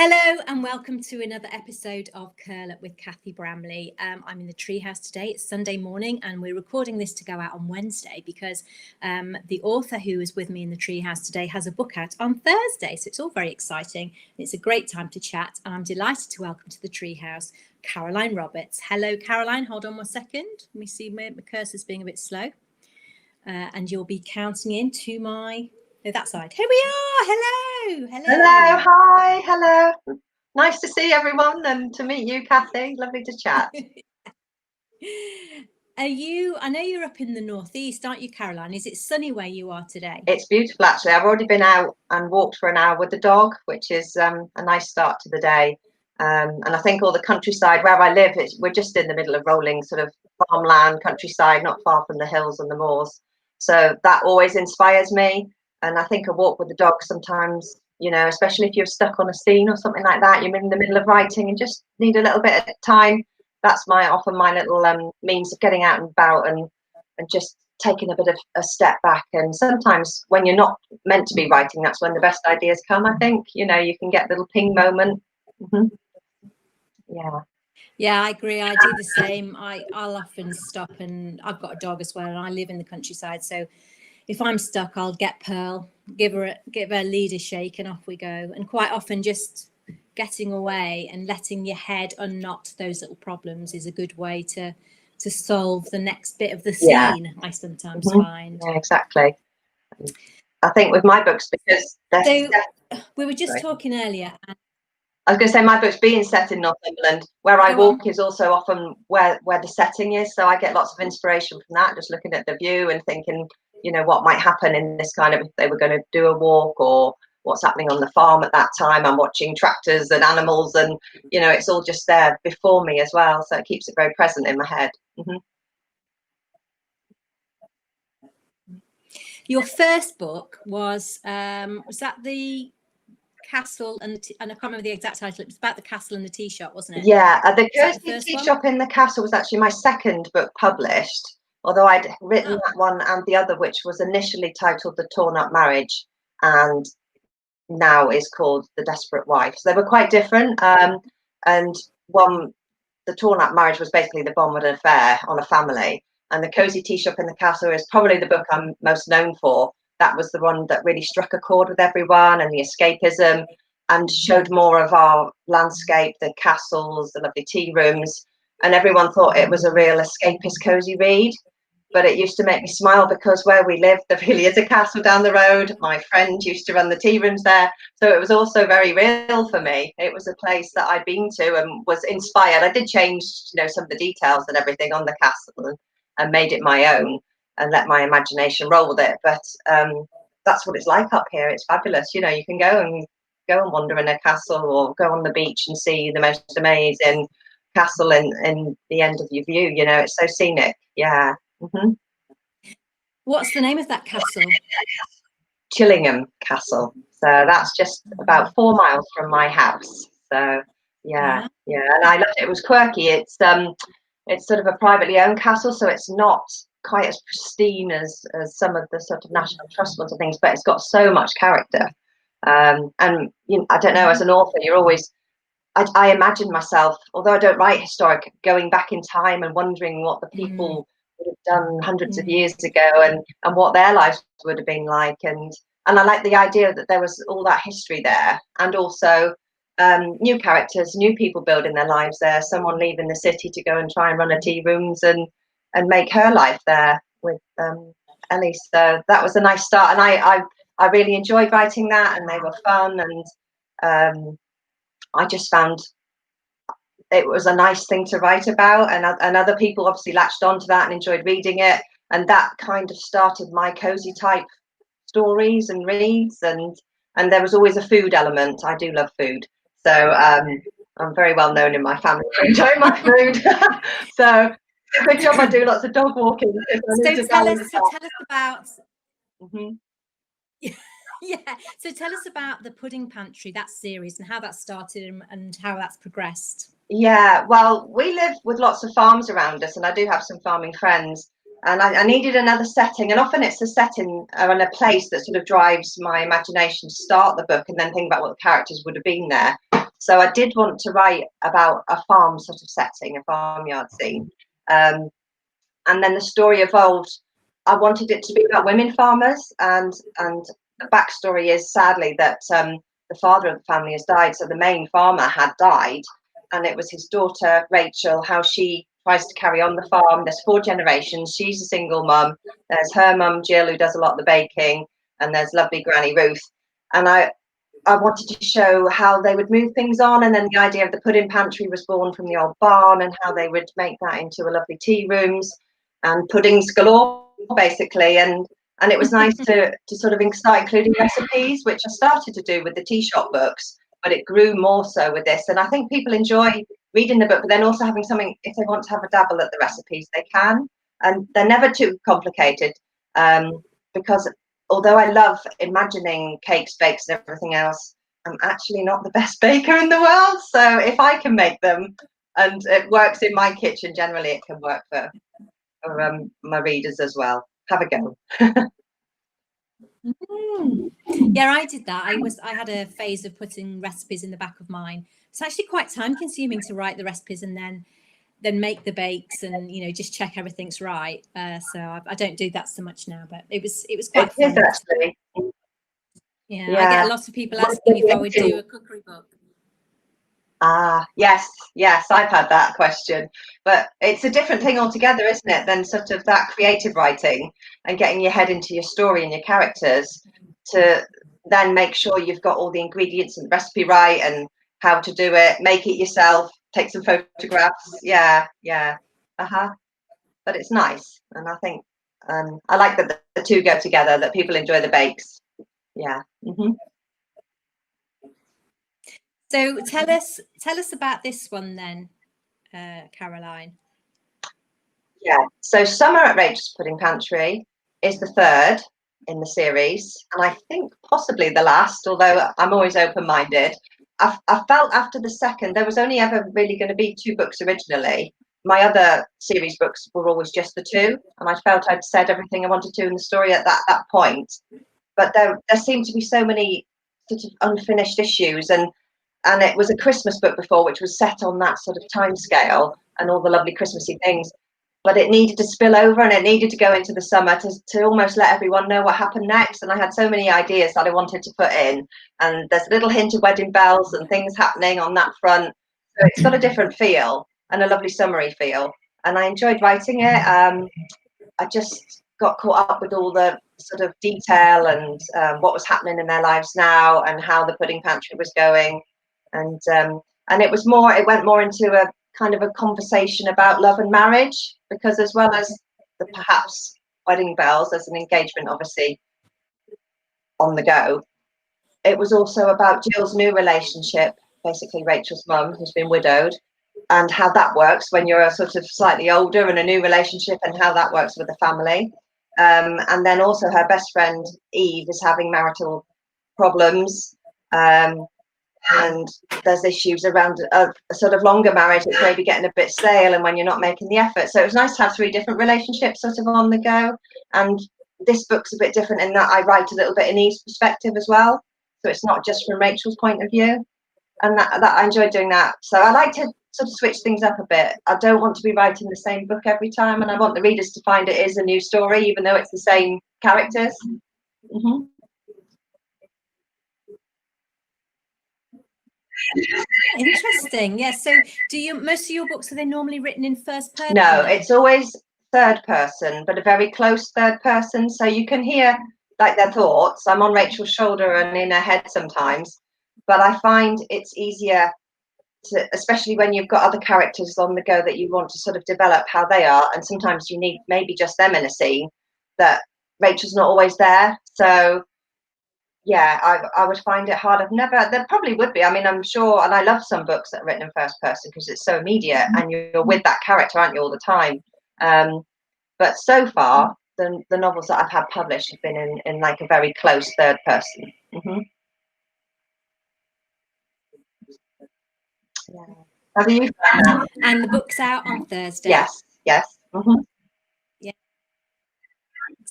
Hello and welcome to another episode of Curl Up with Cathy Bramley. I'm in the treehouse today. It's Sunday morning and we're recording this to go out on Wednesday because the author who is with me in the treehouse today has a book out on Thursday. So it's all very exciting. It's a great time to chat and I'm delighted to welcome to the treehouse Caroline Roberts. Hello, Caroline. Hold on 1 second. Let me see, my cursor's being a bit slow. And you'll be counting in to that side. Here we are. Hello. Hi, hello. Nice to see everyone and to meet you, Cathy. Lovely to chat. I know you're up in the northeast, aren't you, Caroline? Is it sunny where you are today? It's beautiful, actually. I've already been out and walked for an hour with the dog, which is a nice start to the day. And I think all the countryside where I live, we're just in the middle of rolling sort of farmland, countryside, not far from the hills and the moors. So that always inspires me. And I think a walk with the dog sometimes, you know, especially if you're stuck on a scene or something like that, you're in the middle of writing and just need a little bit of time. That's often my little means of getting out and about and just taking a bit of a step back. And sometimes when you're not meant to be writing, that's when the best ideas come, I think. You know, you can get a little ping moment. Yeah, I agree. I do the same. I'll often stop, and I've got a dog as well, and I live in the countryside. So if I'm stuck, I'll get Pearl, give her lead a shake, and off we go. And quite often, just getting away and letting your head unknot those little problems is a good way to solve the next bit of the scene. I sometimes find. Yeah, exactly. I think with my books, because we were just talking earlier. I was going to say my book's being set in Northumberland. Where I walk is also often where the setting is. So I get lots of inspiration from that, just looking at the view and thinking, you know, what might happen in this kind of, if they were going to do a walk or what's happening on the farm at that time. I'm watching tractors and animals and, you know, it's all just there before me as well. So it keeps it very present in my head. Your first book was that the Castle and I can't remember the exact title. It was about the castle and the tea shop, wasn't it? Yeah, the Cozy Tea Shop in the Castle was actually my second book published, although I'd written that one and the other, which was initially titled The Torn Up Marriage and now is called The Desperate Wife. So they were quite different. And one, The Torn Up Marriage was basically the bomb of an affair on a family, and The Cozy Tea Shop in the Castle is probably the book I'm most known for. That was the one that really struck a chord with everyone, and the escapism, and showed more of our landscape, the castles, the lovely tea rooms, and everyone thought it was a real escapist cozy read. But it used to make me smile because where we live, there really is a castle down the road. My friend used to run the tea rooms there. So it was also very real for me. It was a place that I'd been to and was inspired. I did change, you know, some of the details and everything on the castle and made it my own and let my imagination roll with it. But that's what it's like up here. It's fabulous. You know, you can go and wander in a castle or go on the beach and see the most amazing castle in the end of your view. You know, it's so scenic. Yeah. What's the name of that castle? Chillingham Castle. So that's just about 4 miles from my house. So yeah, and I loved it. It was quirky. It's sort of a privately owned castle, so it's not quite as pristine as some of the sort of National Trust ones and things, but it's got so much character. And you know, I don't know, as an author, you're always I imagine myself, although I don't write historic, going back in time and wondering what the people would have done hundreds of years ago and what their lives would have been like. And I like the idea that there was all that history there, and also new characters, new people building their lives there, someone leaving the city to go and try and run a tea rooms and make her life there with Ellie. So that was a nice start. And I really enjoyed writing that, and they were fun, and I just found it was a nice thing to write about, and other people obviously latched onto that and enjoyed reading it, and that kind of started my cozy type stories and reads, and there was always a food element. I do love food, so I'm very well known in my family for enjoying my food. So good job I do lots of dog walking. So tell us about so tell us about the Pudding Pantry, that series, and how that started and how that's progressed. Yeah, well, we live with lots of farms around us, and I do have some farming friends, and I needed another setting, and often it's a setting and a place that sort of drives my imagination to start the book and then think about what the characters would have been there. So I did want to write about a farm sort of setting, a farmyard scene. And then the story evolved. I wanted it to be about women farmers, and the backstory is sadly that the father of the family has died, so the main farmer had died, and it was his daughter Rachel, how she tries to carry on the farm. There's 4 generations. She's a single mum. There's her mum Jill, who does a lot of the baking, and there's lovely Granny Ruth. And I wanted to show how they would move things on, and then the idea of the pudding pantry was born from the old barn, and how they would make that into a lovely tea rooms and puddings galore, basically. And it was nice to sort of start including recipes, which I started to do with the tea shop books, but it grew more so with this. And I think people enjoy reading the book, but then also having something, if they want to have a dabble at the recipes, they can. And they're never too complicated, because although I love imagining cakes, bakes, and everything else, I'm actually not the best baker in the world. So if I can make them and it works in my kitchen, generally it can work for my readers as well. Have a go. Yeah, I did that. I had a phase of putting recipes in the back of mine. It's actually quite time consuming to write the recipes and then make the bakes and just check everything's right. So I don't do that so much now, but it was quite fun. It is actually. Yeah, I get a lot of people asking if I would do a cookery book. Yes, I've had that question, but it's a different thing altogether, isn't it, than sort of that creative writing and getting your head into your story and your characters to then make sure you've got all the ingredients and the recipe right and how to do it, make it yourself, take some photographs. Yeah. But it's nice, and I think I like that the two go together, that people enjoy the bakes. Yeah. So tell us about this one then, Caroline. Yeah, so Summer at Rachel's Pudding Pantry is the 3rd in the series, and I think possibly the last, although I'm always open-minded. I felt after the 2nd, there was only ever really going to be 2 books originally. My other series books were always just the 2, and I felt I'd said everything I wanted to in the story at that point. But there seemed to be so many sort of unfinished issues, and it was a Christmas book before, which was set on that sort of time scale and all the lovely Christmassy things. But it needed to spill over, and it needed to go into the summer to almost let everyone know what happened next. And I had so many ideas that I wanted to put in, and there's a little hint of wedding bells and things happening on that front. So it's got a different feel and a lovely summery feel. And I enjoyed writing it. I just got caught up with all the sort of detail and what was happening in their lives now and how the pudding pantry was going. And it went more into a kind of a conversation about love and marriage, because as well as the perhaps wedding bells, there's an engagement obviously on the go. It was also about Jill's new relationship, basically Rachel's mum, who's been widowed, and how that works when you're a sort of slightly older in a new relationship, and how that works with the family. And then also her best friend Eve is having marital problems. And there's issues around a sort of longer marriage that's maybe getting a bit stale, and when you're not making the effort. So it was nice to have 3 different relationships sort of on the go. And this book's a bit different in that I write a little bit in Eve's perspective as well. So it's not just from Rachel's point of view. And that I enjoyed doing that. So I like to sort of switch things up a bit. I don't want to be writing the same book every time, and I want the readers to find it is a new story, even though it's the same characters. Interesting. Yeah. So most of your books, are they normally written in first person? No, it's always 3rd person, but a very close 3rd person. So you can hear like their thoughts. I'm on Rachel's shoulder and in her head sometimes, but I find it's easier to, especially when you've got other characters on the go that you want to sort of develop how they are. And sometimes you need maybe just them in a scene, that Rachel's not always there. So yeah, I would find it hard. There probably would be. I mean, I'm sure, and I love some books that are written in first person because it's so immediate and you're with that character, aren't you, all the time? But so far, the novels that I've had published have been in like a very close 3rd person. Yeah. Have you? And the book's out on Thursday. Yes. Yeah.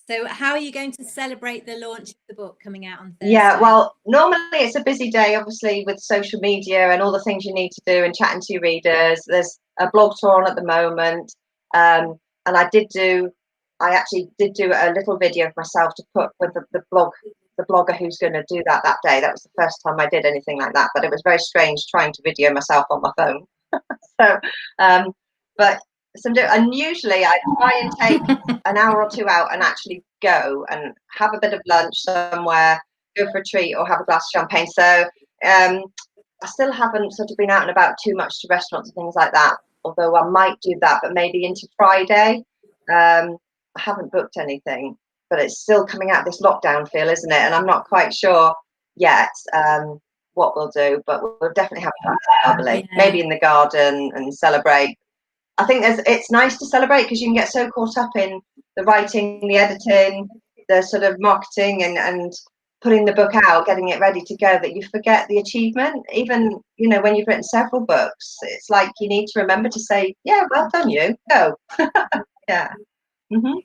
So how are you going to celebrate the launch of the book coming out on Thursday? Yeah, well, normally it's a busy day, obviously, with social media and all the things you need to do and chatting to your readers. There's a blog tour on at the moment. And I actually did do a little video of myself to put with the blogger who's going to do that day. That was the first time I did anything like that, but it was very strange trying to video myself on my phone. So, but and usually I try and take an hour or two out and actually go and have a bit of lunch somewhere, go for a treat or have a glass of champagne. So I still haven't sort of been out and about too much to restaurants and things like that, although I might do that, but maybe into Friday. I haven't booked anything, but it's still coming out this lockdown feel, isn't it? And I'm not quite sure yet what we'll do, but we'll definitely have fun probably. Yeah. Maybe in the garden and celebrate. I think it's nice to celebrate because you can get so caught up in the writing, the editing, the sort of marketing and putting the book out, getting it ready to go, that you forget the achievement. Even, you know, when you've written several books, it's like you need to remember to say, yeah, well done, you go. Yeah. Mm-hmm.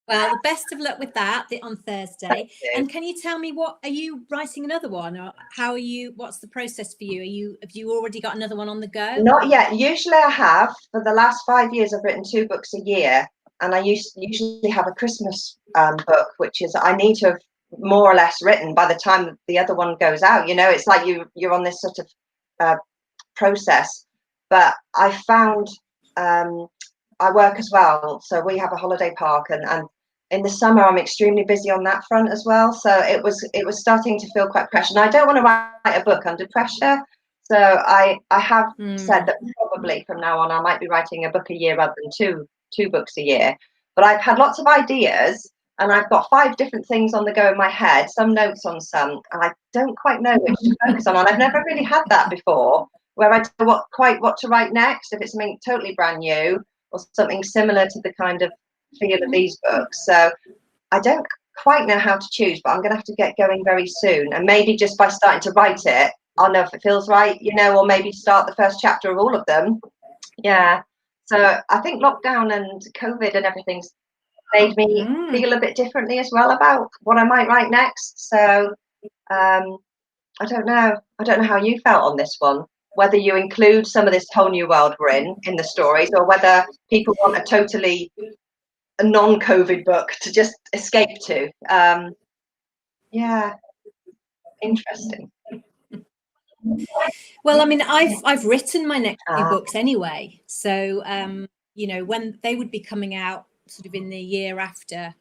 Well, the best of luck with that on Thursday. And can you tell me, what are you writing another one, or how are you? What's the process for you? Have you already got another one on the go? Not yet. Usually I have. For the last 5 years, I've written 2 books a year, and I usually have a Christmas book, which is I need to have more or less written by the time the other one goes out. You know, it's like you're on this sort of process. But I found I work as well, so we have a holiday park, and in the summer I'm extremely busy on that front as well. So it was starting to feel quite pressure, and I don't want to write a book under pressure. So I have said that probably from now on I might be writing a book a year rather than two books a year. But I've had lots of ideas, and I've got 5 different things on the go in my head, some notes on some, and I don't quite know which to focus on. And I've never really had that before, where I don't know what to write next, if it's something totally brand new or something similar to the kind of feel of these books. So I don't quite know how to choose, but I'm going to have to get going very soon. And maybe just by starting to write it, I'll know if it feels right, you know, or maybe start the first chapter of all of them. Yeah. So I think lockdown and COVID and everything's made me feel a bit differently as well about what I might write next. So I don't know. I don't know how you felt on this one, whether you include some of this whole new world we're in the stories, or whether people want a totally non-COVID book to just escape to. Yeah, interesting. Well, I mean, I've written my next 2 books anyway, so you know, when they would be coming out sort of in the year after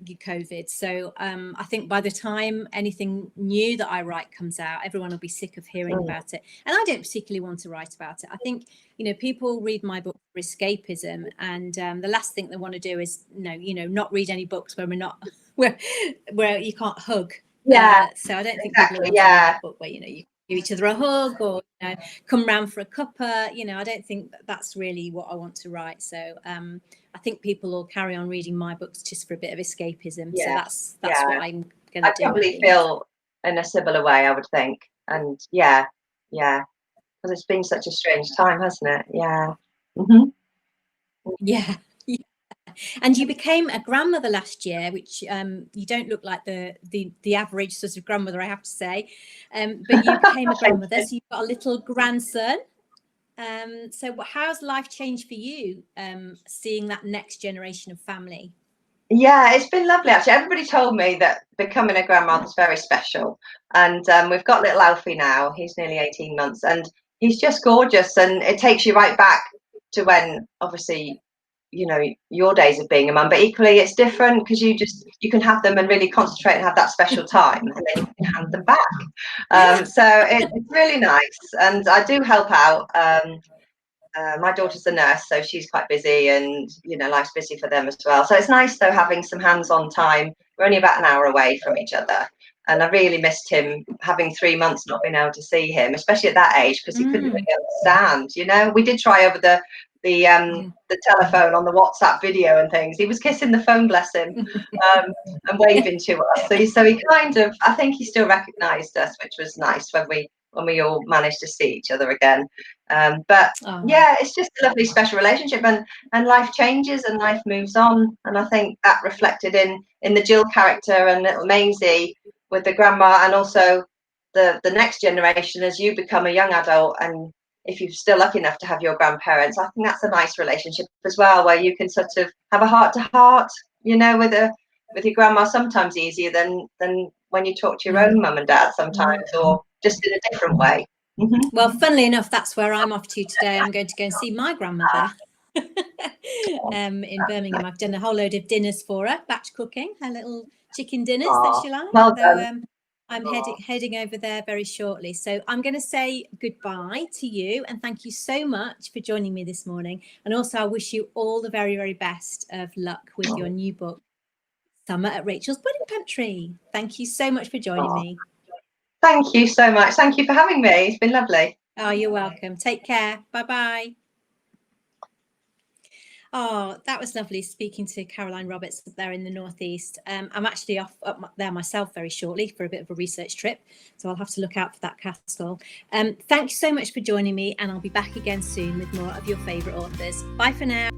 COVID. So I think by the time anything new that I write comes out, everyone will be sick of hearing about it. And I don't particularly want to write about it. I think, you know, people read my book for escapism, and the last thing they want to do is, not read any books where we're not where you can't hug. Yeah. So I don't think people want to read a book where, you give each other a hug, or come round for a cuppa. I don't think that's really what I want to write. So I think people will carry on reading my books just for a bit of escapism. Yes. So that's what I'm going to do. I probably feel in a similar way, I would think. And yeah, because it's been such a strange time, hasn't it? Yeah. Mm-hmm. Yeah. And you became a grandmother last year, which you don't look like the average sort of grandmother, I have to say. But you became a grandmother, so you've got a little grandson. So how's life changed for you, seeing that next generation of family? Yeah, it's been lovely actually. Everybody told me that becoming a grandmother is very special, and we've got little Alfie now. He's nearly 18 months, and he's just gorgeous, and it takes you right back to when, obviously, your days of being a mum, but equally it's different because you can have them and really concentrate and have that special time, and then you can hand them back. So it's really nice, and I do help out. My daughter's a nurse, so she's quite busy, and life's busy for them as well. So it's nice though having some hands-on time. We're only about an hour away from each other, and I really missed him, having 3 months not being able to see him, especially at that age, because he couldn't really understand. We did try over the telephone on the WhatsApp video and things. He was kissing the phone, bless him, and waving to us. So he kind of, I think he still recognised us, which was nice when we when we all manage to see each other again. But Oh. yeah, it's just a lovely special relationship, and life changes and life moves on, and I think that reflected in the Jill character and little Maisie with the grandma, and also the next generation as you become a young adult, and if you're still lucky enough to have your grandparents, I think that's a nice relationship as well, where you can sort of have a heart to heart, you know, with your grandma, sometimes easier than when you talk to your own mum and dad sometimes, or just in a different way. Well, funnily enough, that's where I'm off to today. I'm going to go and see my grandmother in Birmingham. I've done a whole load of dinners for her, batch cooking, her little chicken dinners that she likes. Well done. I'm heading over there very shortly. So I'm going to say goodbye to you and thank you so much for joining me this morning. And also I wish you all the very, very best of luck with your new book, Summer at Rachel's Pudding Pantry. Thank you so much for joining me. Thank you so much. Thank you for having me. It's been lovely. Oh, you're welcome. Take care. Bye-bye. Oh, that was lovely speaking to Caroline Roberts there in the Northeast. I'm actually off up there myself very shortly for a bit of a research trip, so I'll have to look out for that castle. Thank you so much for joining me, and I'll be back again soon with more of your favourite authors. Bye for now.